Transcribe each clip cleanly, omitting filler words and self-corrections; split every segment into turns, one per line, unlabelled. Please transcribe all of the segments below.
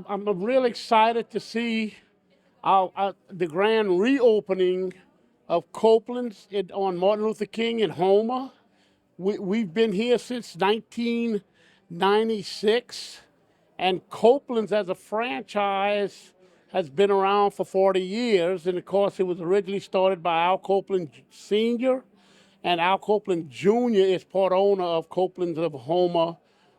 I'm really excited to see the grand reopening of Copeland's on Martin Luther King in Houma. We've been here since 1996, and Copeland's as a franchise has been around for 40 years. And of course, it was originally started by Al Copeland Sr., and Al Copeland Jr. is part owner of Copeland's of Houma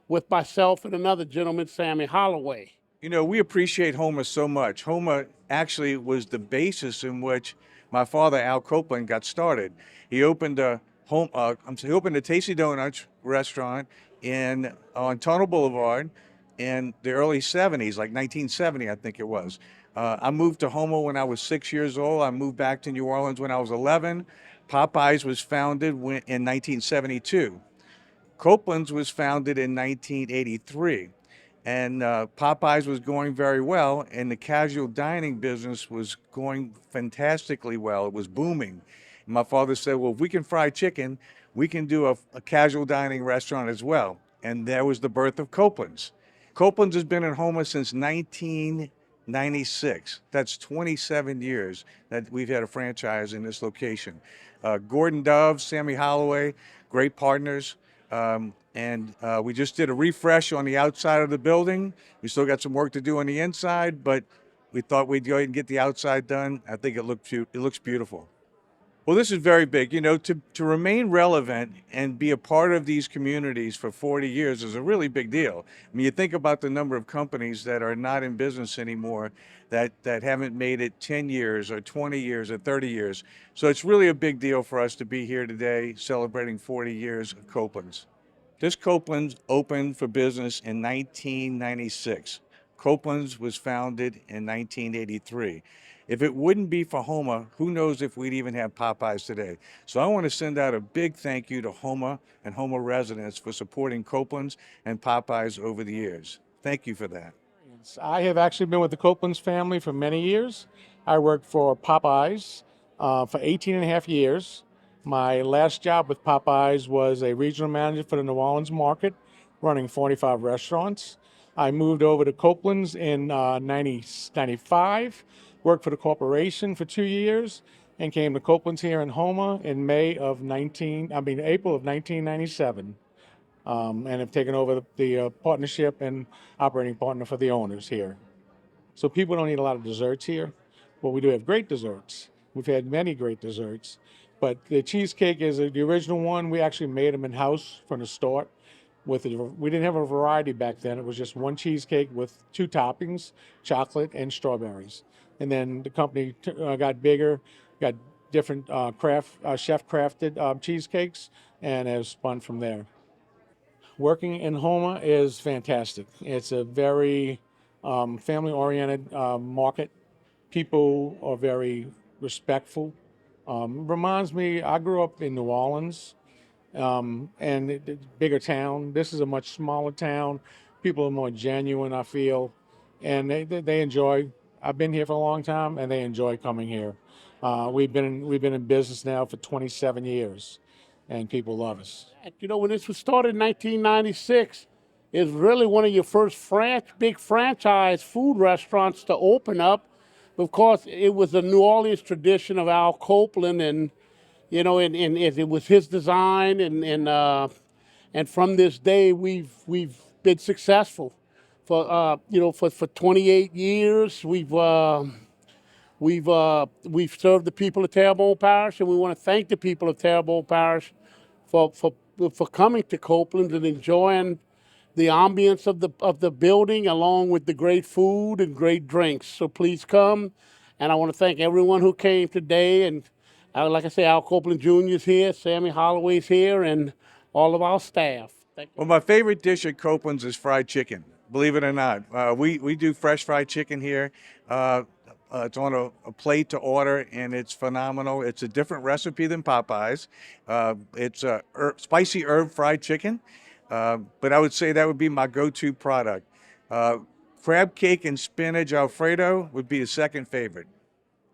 with myself and another gentleman, Sammy Holloway.
You know, we appreciate Houma so much. Houma actually was the basis in which my father, Al Copeland, got started. He opened he opened a Tasty Donuts restaurant on Tunnel Boulevard in the early 70s, like 1970, I think it was. I moved to Houma when I was 6 years old. I moved back to New Orleans when I was 11. Popeyes was founded in 1972. Copeland's was founded in 1983. And Popeyes was going very well, and the casual dining business was going fantastically well. It was booming. And my father said, well, if we can fry chicken, we can do a casual dining restaurant as well. And there was the birth of Copeland's. Copeland's has been in Houma since 1996. That's 27 years that we've had a franchise in this location. Gordon Dove, Sammy Holloway, great partners. And we just did a refresh on the outside of the building. We still got some work to do on the inside, but we thought we'd go ahead and get the outside done. I think it looks beautiful. Well, this is very big. You know, to remain relevant and be a part of these communities for 40 years is a really big deal. I mean, you think about the number of companies that are not in business anymore that haven't made it 10 years or 20 years or 30 years. So it's really a big deal for us to be here today celebrating 40 years of Copeland's. This Copeland's opened for business in 1996. Copeland's was founded in 1983. If it wouldn't be for Houma, who knows if we'd even have Popeyes today. So I want to send out a big thank you to Houma and Houma residents for supporting Copeland's and Popeyes over the years. Thank you for that.
I have actually been with the Copeland's family for many years. I worked for Popeyes for 18 and a half years. My last job with Popeyes was a regional manager for the New Orleans market, running 45 restaurants. I moved over to Copeland's in 95, worked for the corporation for 2 years, and came to Copeland's here in Houma in April of 1997. And have taken over the partnership and operating partner for the owners here. So people don't eat a lot of desserts here, but we do have great desserts. We've had many great desserts, but the cheesecake is the original one. We actually made them in-house from the start. We didn't have a variety back then. It was just one cheesecake with two toppings, chocolate and strawberries. And then the company got bigger, got different chef-crafted cheesecakes, and has spun from there. Working in Houma is fantastic. It's a very family-oriented market. People are very respectful. Reminds me, I grew up in New Orleans, and bigger town. This is a much smaller town. People are more genuine, I feel, and they enjoy. I've been here for a long time, and they enjoy coming here. We've been in business now for 27 years, and people love us.
You know, when this was started in 1996, it was really one of your first big franchise food restaurants to open up. Of course, it was a New Orleans tradition of Al Copeland, and you know, and it was his design, and from this day we've been successful. For 28 years, we've served the people of Terrebonne Parish, and we want to thank the people of Terrebonne Parish for coming to Copeland and enjoying the ambience of the building, along with the great food and great drinks. So please come, and I want to thank everyone who came today. And like I say, Al Copeland Jr. is here, Sammy Holloway's here, and all of our staff. Thank you.
Well, my favorite dish at Copeland's is fried chicken. Believe it or not, we do fresh fried chicken here. It's on a plate to order, and it's phenomenal. It's a different recipe than Popeyes. It's a spicy herb fried chicken, but I would say that would be my go-to product. Crab cake and spinach Alfredo would be the second favorite.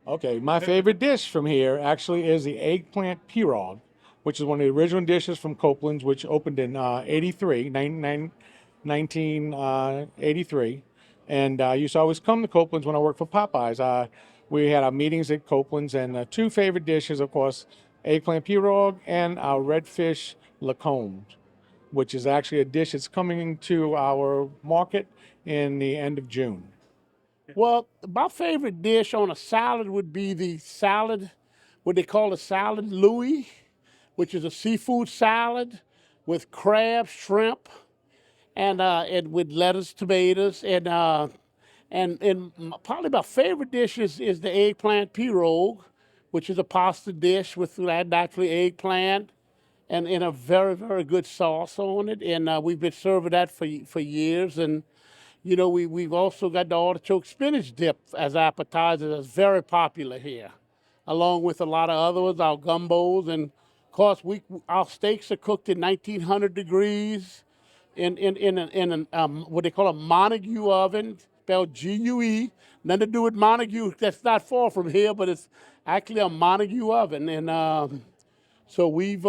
Okay, my favorite dish from here actually is the eggplant pirog, which is one of the original dishes from Copeland's, which opened in 1983. And I used to always come to Copeland's when I worked for Popeyes. We had our meetings at Copeland's, and two favorite dishes, of course, eggplant pirogue and our redfish lacombe, which is actually a dish that's coming to our market in the end of June.
Well, my favorite dish on a salad would be the salad, what they call a salad Louis, which is a seafood salad with crab, shrimp, and with lettuce, tomatoes, and probably my favorite dish is the eggplant pirogue, which is a pasta dish with naturally eggplant and a very good sauce on it. And we've been serving that for years. And you know, we've also got the artichoke spinach dip as appetizer that's very popular here, along with a lot of others, our gumbos. And of course, our steaks are cooked at 1900 degrees in what they call a Montague oven, spelled G-U-E. Nothing to do with Montague. That's not far from here, but it's actually a Montague oven. And so we've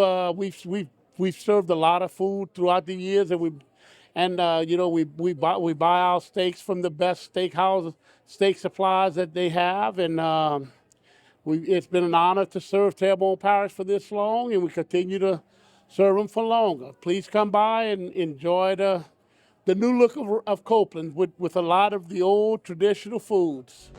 served a lot of food throughout the years, and you know, we buy our steaks from the best steakhouse steak suppliers that they have, and it's been an honor to serve Terrebonne Parish for this long, and we continue to serve them for longer. Please come by and enjoy the new look of Copeland with a lot of the old traditional foods.